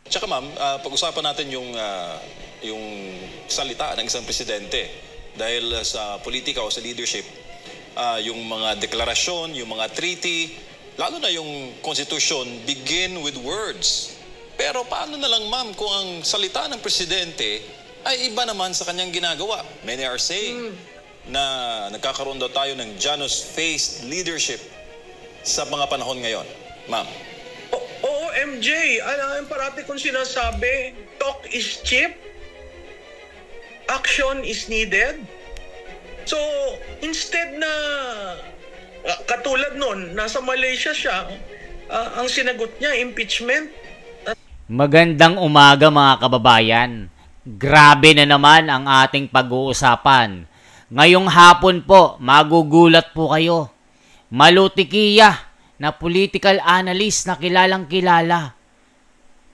Tsaka ma'am, pag-usapan natin yung salita ng isang presidente. Dahil sa politika o sa leadership, yung mga deklarasyon, yung mga treaty, lalo na yung constitution, begin with words. Pero paano na lang ma'am kung ang salita ng presidente ay iba naman sa kanyang ginagawa? Many are saying na nagkakaroon daw tayo ng Janus-faced leadership sa mga panahon ngayon. Ma'am. OMJ, alam parati kong sinasabi, talk is cheap, action is needed. So, instead na, katulad nun, nasa Malaysia siya, ang sinagot niya, impeachment. Magandang umaga mga kababayan. Grabe na naman ang ating pag-uusapan. Ngayong hapon po, magugulat po kayo. Malutikiya na political analyst na kilalang kilala.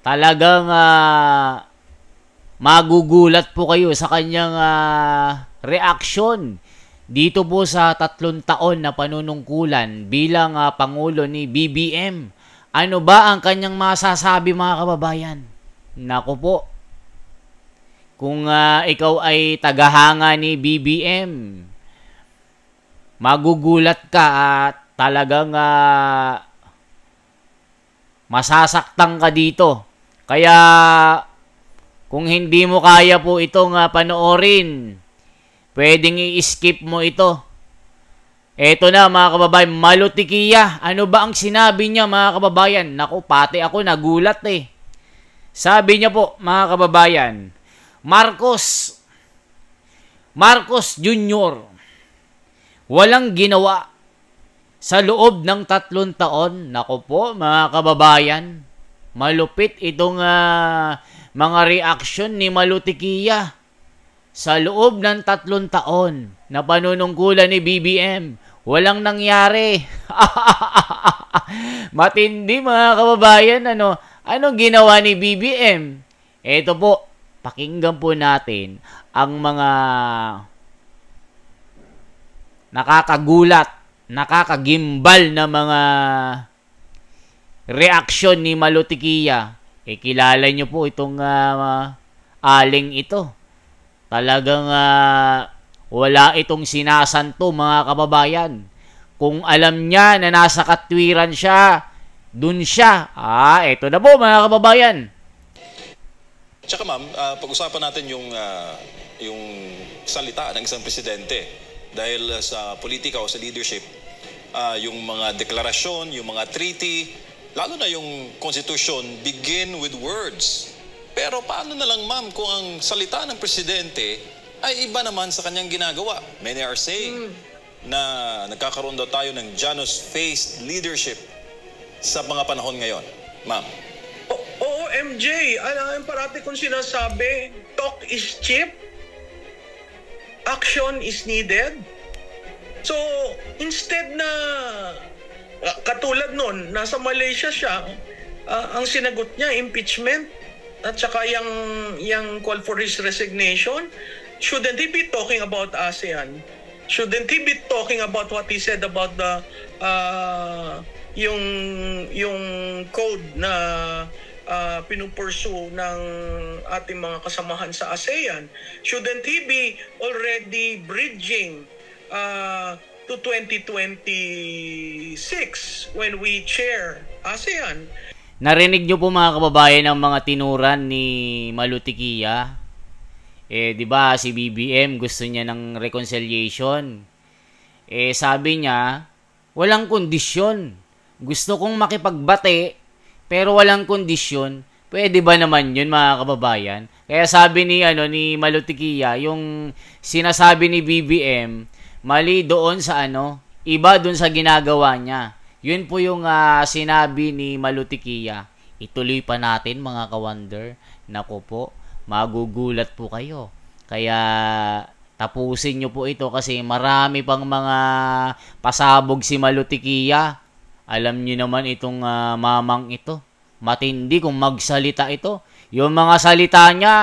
Talagang magugulat po kayo sa kanyang reaksyon dito po sa 3 taon na panunungkulan bilang Pangulo ni BBM. Ano ba ang kanyang masasabi mga kababayan? Naku po, kung ikaw ay tagahanga ni BBM, magugulat ka at talagang masasaktan ka dito. Kaya kung hindi mo kaya po itong panoorin, pwedeng i-skip mo ito. Eto na mga kababayan, malutikiya. Ano ba ang sinabi niya mga kababayan? Naku, pati ako nagulat eh. Sabi niya po mga kababayan, Marcos Jr. walang ginawa sa loob ng 3 taon. Naku po mga kababayan, malupit itong mga reaksyon ni Malutikiya. Sa loob ng 3 taon na panunungkulan ni BBM, walang nangyari. Matindi mga kababayan, anong ginawa ni BBM? Ito po, pakinggan po natin ang mga nakakagulat, nakakagimbal na mga reaksyon ni Malutikiya. Kilala nyo po itong aling ito. Talagang wala itong sinasanto mga kababayan. Kung alam niya na nasa katwiran siya, dun siya. Ito na po mga kababayan. Tsaka ma'am, pag-usapan natin yung salita ng isang presidente. Dahil sa politika o sa leadership, yung mga deklarasyon, yung mga treaty, lalo na yung constitution, begin with words. Pero paano na lang ma'am kung ang salita ng presidente ay iba naman sa kanyang ginagawa? Many are saying na nagkakaroon daw tayo ng Janus-faced leadership sa mga panahon ngayon. Ma'am. OMJ, alam parati kong sinasabi, talk is cheap, action is needed. So, instead na, katulad nun, nasa Malaysia siya, ang sinagot niya, impeachment, at saka yung call for his resignation. Shouldn't he be talking about ASEAN? Shouldn't he be talking about what he said about the yung code na pinupursue ng ating mga kasamahan sa ASEAN? Shouldn't he be already bridging to 2026 when we chair ASEAN? Narinig nyo po mga kababayan ang mga tinuran ni Malutikiya. Di ba si BBM gusto niya ng reconciliation. Sabi niya, walang kondisyon. Gusto kong makipagbate, pero walang kondisyon. Pwede ba naman yun mga kababayan? Kaya sabi ni Malutikiya, yung sinasabi ni BBM, mali doon sa iba doon sa ginagawa niya. Yun po yung sinabi ni Malutikiya. Ituloy pa natin mga ka-wonder. Naku po, magugulat po kayo. Kaya tapusin nyo po ito kasi marami pang mga pasabog si Malutikiya. Alam nyo naman itong mamang ito. Matindi kung magsalita ito. Yung mga salita niya,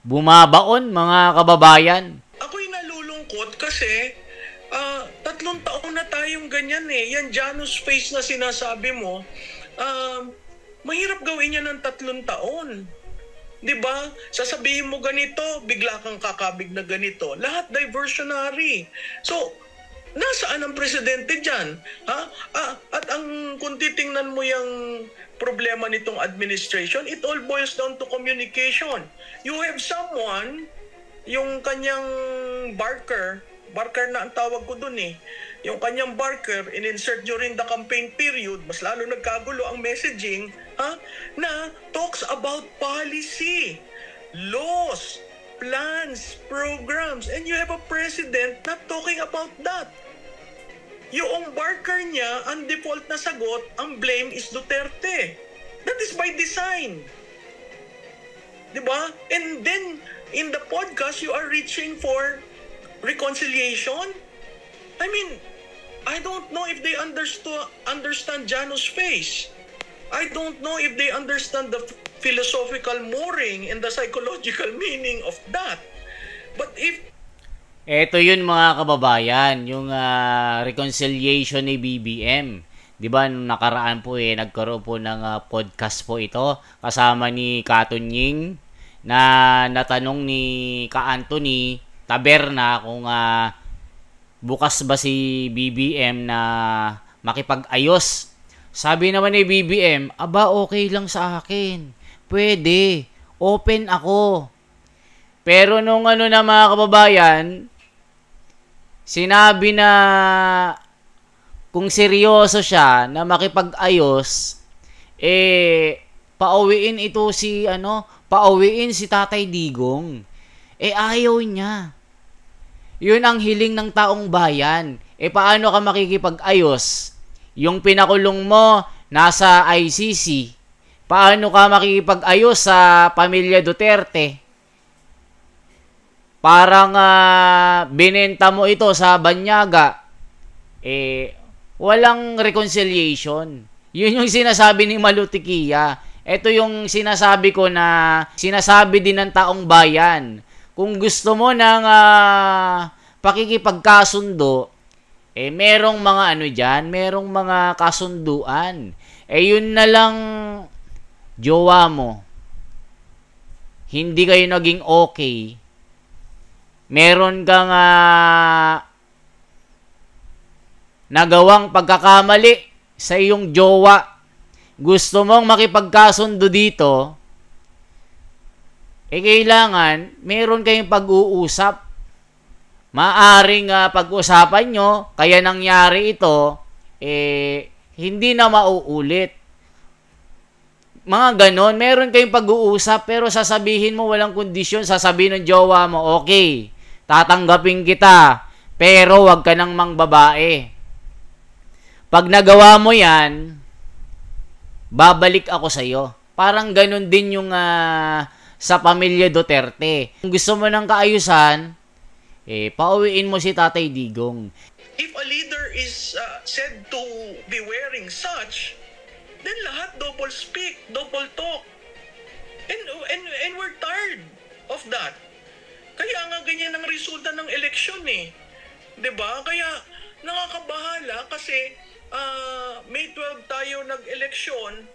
bumabaon mga kababayan. Ako'y nalulungkot kasi 3 taon na tayong ganyan eh. Yan Janus face na sinasabi mo, mahirap gawin yan ng 3 taon. 'Di ba? Sasabihin mo ganito, bigla kang kakabig na ganito. Lahat diversionary. So, nasaan ang presidente dyan? Ha? At kung titingnan mo yung problema nitong administration, it all boils down to communication. You have someone, yung kanyang barker na ang tawag ko dun eh, yung kanyang barker, in-insert during the campaign period, mas lalo nagkagulo ang messaging, na talks about policy, laws, plans, programs, and you have a president not talking about that. Yung barker niya, ang default na sagot, ang blame is Duterte. That is by design. Diba? And then, in the podcast, you are reaching for reconciliation. I mean, I don't know if they understand Jano's face. I don't know if they understand the philosophical mooring and the psychological meaning of that. But if Eto yun mga kababayan, yung reconciliation ni BBM. 'Di ba nung nakaraan po nagkaroon po ng podcast po ito kasama ni Katunying na natanong ni Ka Anthony Taberna kung bukas ba si BBM na makipag-ayos. Sabi naman ni BBM, aba okay lang sa akin. Pwede. Open ako. Pero nung na mga kababayan, sinabi na kung seryoso siya na makipag-ayos, pauwiin ito pauwiin si Tatay Digong. Ayaw niya. Yun ang hiling ng taong bayan. Paano ka makikipag-ayos? Yung pinakulong mo nasa ICC. Paano ka makikipag-ayos sa pamilya Duterte? Parang binenta mo ito sa Banyaga. Walang reconciliation. Yun yung sinasabi ni Malutikia. Ito yung sinasabi ko na sinasabi din ng taong bayan. Kung gusto mo ng pakikipagkasundo, merong mga dyan, merong mga kasunduan. Yun na lang jowa mo. Hindi kayo naging okay. Meron kang nagawang pagkakamali sa iyong jowa. Gusto mong makipagkasundo dito, kailangan meron kayong pag-uusap. Maaring pag-usapan nyo, kaya nangyari ito, hindi na mauulit. Mga ganon, meron kayong pag-uusap, pero sasabihin mo walang kondisyon, sasabihin ng jowa mo, okay, tatanggapin kita, pero wag ka nang mangbabae. Pag nagawa mo yan, babalik ako sa'yo. Parang ganon din yung sa pamilya Duterte. Kung gusto mo ng kaayusan, pauwiin mo si Tatay Digong. If a leader is said to be wearing such, then lahat double speak, double talk. And we're tired of that. Kaya nga ganyan ang resulta ng eleksyon eh. 'Di ba? Kaya nakakabahala kasi May 12 tayo nag-eleksyon,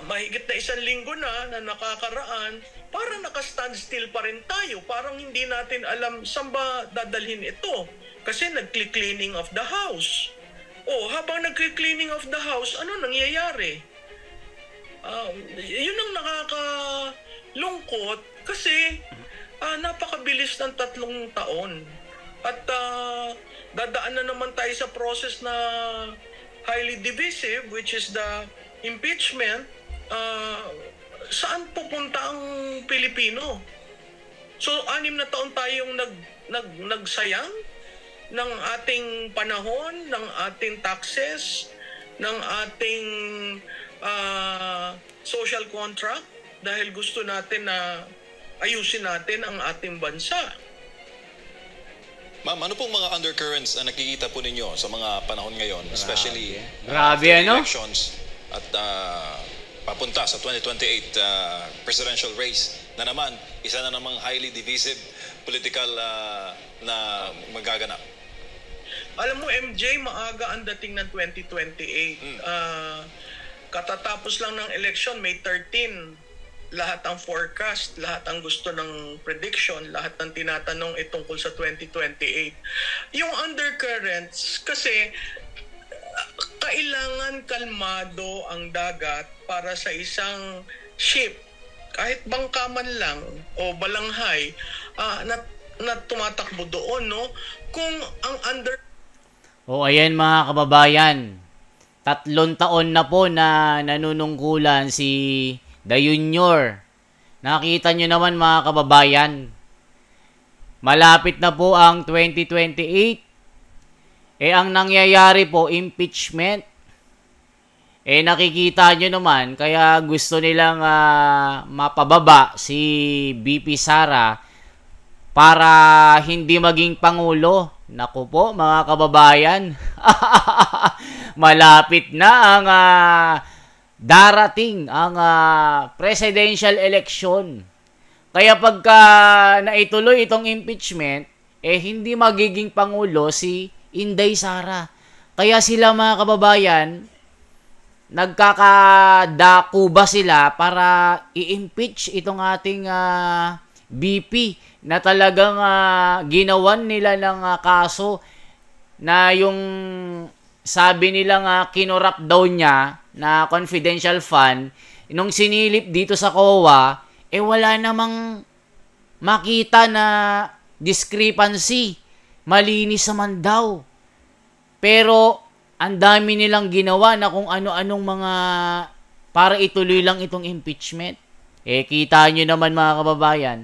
mahigit na 1 linggo na nakakaraan, parang naka-standstill pa rin tayo. Parang hindi natin alam saan ba dadalhin ito. Kasi nag-cleaning of the house. Habang nag-cleaning of the house, ano nangyayari? Yun ang nakakalungkot kasi napakabilis ng 3 taon. At dadaan na naman tayo sa process na highly divisive, which is the impeachment. Saan pupunta ang Pilipino? So, 6 na taon tayong nagsayang ng ating panahon, ng ating taxes, ng ating social contract dahil gusto natin na ayusin natin ang ating bansa. Ma'am, ano pong mga undercurrents na nakikita po ninyo sa mga panahon ngayon, especially Grabe, elections at papunta sa 2028 presidential race na naman, isa na namang highly divisive political na magaganap? Alam mo, MJ, maaga ang dating ng 2028. katatapos lang ng election, May 13, lahat ang forecast, lahat ang gusto ng prediction, lahat ng tinatanong tungkol sa 2028. Yung undercurrents, kasi kailangan kalmado ang dagat para sa isang ship, kahit bangka man lang o balanghay, na tumatakbo doon, no? Kung ang O ayan mga kababayan, 3 taon na po na nanunungkulan si The Junior. Nakita nyo naman mga kababayan, malapit na po ang 2028. Ang nangyayari po, impeachment. Nakikita nyo naman, kaya gusto nilang mapababa si BP Sara para hindi maging pangulo. Naku po mga kababayan, malapit na ang darating ang presidential election. Kaya pagka naituloy itong impeachment, hindi magiging pangulo si Inday Sara. Kaya sila mga kababayan, nagkakadakuba sila para i-impeach itong ating BP na talagang ginawan nila ng kaso na yung sabi nila kinurap daw niya na confidential fund. Nung sinilip dito sa COA, wala namang makita na discrepancy. Malinis naman daw. Pero ang dami nilang ginawa na kung ano-anong mga para ituloy lang itong impeachment. Kita nyo naman mga kababayan.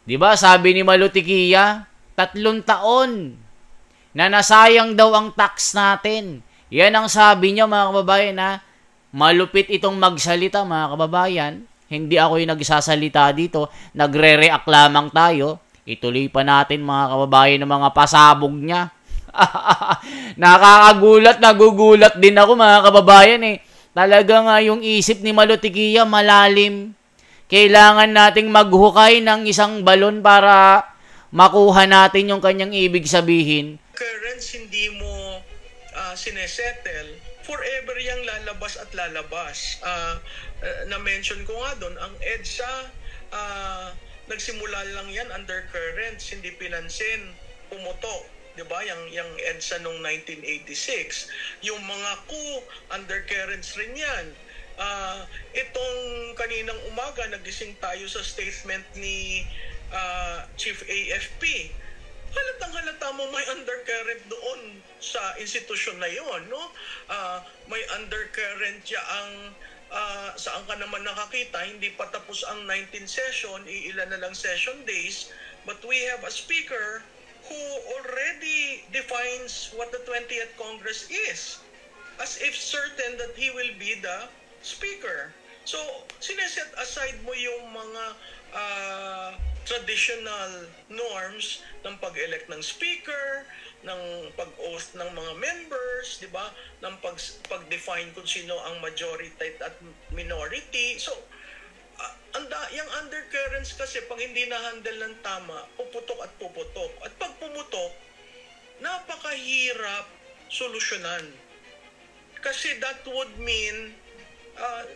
Diba sabi ni Malutikia, 3 taon na nasayang daw ang tax natin. Yan ang sabi niya mga kababayan na malupit itong magsalita mga kababayan. Hindi ako yung nagsasalita dito. Nagre-react lamang tayo. Ituloy pa natin mga kababayan ng mga pasabog niya. Nakakagulat, nagugulat din ako mga kababayan Talagang yung isip ni Malutikia malalim. Kailangan nating maghukay ng isang balon para makuha natin yung kanyang ibig sabihin. Currents hindi mo sinesettle, forever yung lalabas at lalabas. Na-mention ko nga doon, ang EDSA, nagsimula lang yan undercurrents, hindi pinansin, pumutok. Diba? Yung EDSA noong 1986. Yung mga coup, undercurrents rin yan. Itong kaninang umaga, nagising tayo sa statement ni Chief AFP. Halatang-halata mo may undercurrent doon sa institusyon na yon, no? May undercurrent ang saan ka naman nakakita, hindi pa tapos ang 19th session, iilan na lang session days, but we have a speaker who already defines what the 20th Congress is, as if certain that he will be the speaker. So, sineset aside mo yung mga traditional norms ng pag-elect ng speaker, ng pag-oath ng mga members, di ba? Ng pag-define kung sino ang majority at minority. So, yung undercurrents kasi pag hindi na-handle ng tama, puputok at puputok. At pag pumutok, napakahirap solusyonan. Kasi that would mean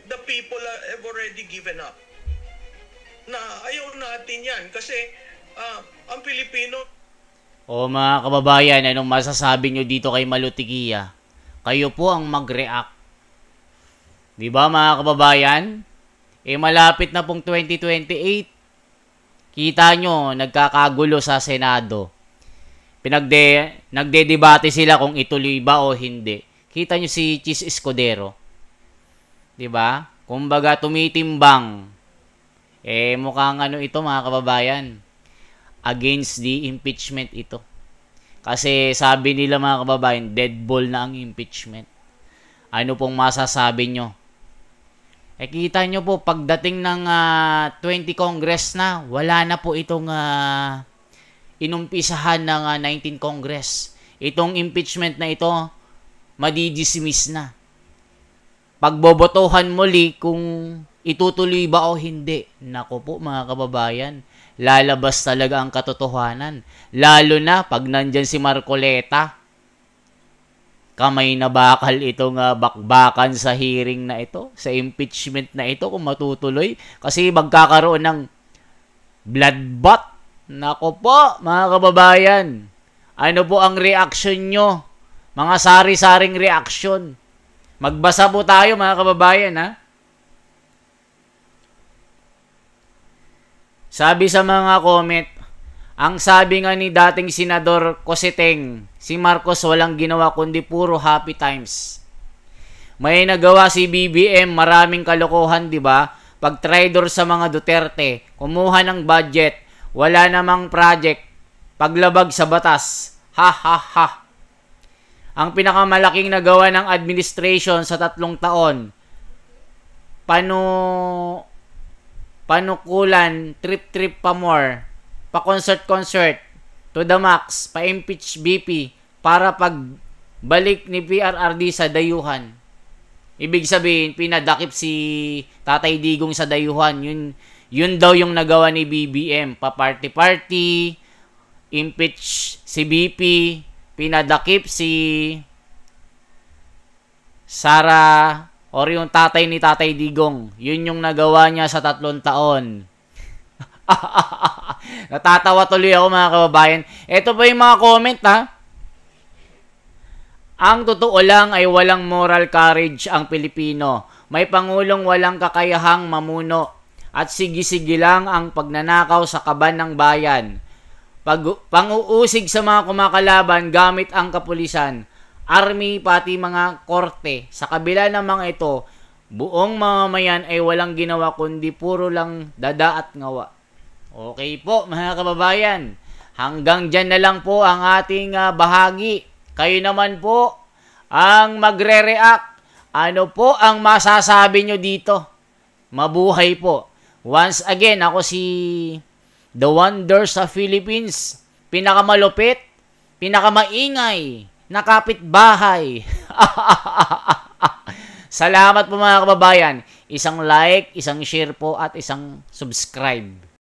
the people have already given up. Na ayaw natin yan kasi ang Pilipino. O mga kababayan, anong masasabi nyo dito kay Malutikia? Kayo po ang mag-react. Diba mga kababayan? Malapit na pong 2028. Kita nyo, nagkakagulo sa Senado. Nagde-debate sila kung ituloy ba o hindi. Kita nyo si Chis Escudero. Diba? Kumbaga tumitimbang. Mukhang ito mga kababayan. Against the impeachment ito. Kasi sabi nila mga kababayan, dead ball na ang impeachment. Ano pong masasabi nyo? Kita nyo po, pagdating ng 20 Congress na, wala na po itong inumpisahan ng 19 Congress. Itong impeachment na ito, madidismiss na. Pagbobotohan muli kung itutuloy ba o hindi. Nako po mga kababayan, lalabas talaga ang katotohanan. Lalo na pag nandyan si Marcoleta. kamay na bakal itong bakbakan sa hearing na ito, sa impeachment na ito kung matutuloy. Kasi magkakaroon ng bloodbath. Nako po, mga kababayan. Ano po ang reaction nyo? Mga sari-saring reaction. Magbasa po tayo, mga kababayan, ha? Sabi sa mga comment, ang sabi nga ni dating Senador Cositeng, si Marcos walang ginawa kundi puro happy times. May nagawa si BBM, maraming kalokohan, di ba? Pag traidor sa mga Duterte, kumuha ng budget, wala namang project, paglabag sa batas. Ha ha ha. Ang pinakamalaking nagawa ng administration sa 3 taon, panukulan, trip pa more, pa concert to the max, pa impeach BP para pagbalik ni PRRD sa dayuhan. Ibig sabihin, pinadakip si Tatay Digong sa dayuhan. Yun daw yung nagawa ni BBM. Pa-party-party, impeach si BP, pinadakip si Sara or yung tatay ni Tatay Digong. Yun yung nagawa niya sa 3 taon. Natatawa tuloy ako, mga kababayan. Ito pa yung mga comment, ha? Ang totoo lang ay walang moral courage ang Pilipino. May pangulong walang kakayahang mamuno. At sige-sige lang ang pagnanakaw sa kaban ng bayan. Pang-uusig sa mga kumakalaban gamit ang kapulisan, army, pati mga korte. Sa kabila ng mga ito, buong mamamayan ay walang ginawa kundi puro lang dada at ngawa. Okay po, mga kababayan. Hanggang dyan na lang po ang ating bahagi. Kayo naman po ang magre-react. Ano po ang masasabi nyo dito? Mabuhay po. Once again, ako si The Wonder sa Philippines. Pinakamalupit, pinakamaingay, nakapitbahay. Salamat po, mga kababayan. Isang like, isang share po at isang subscribe.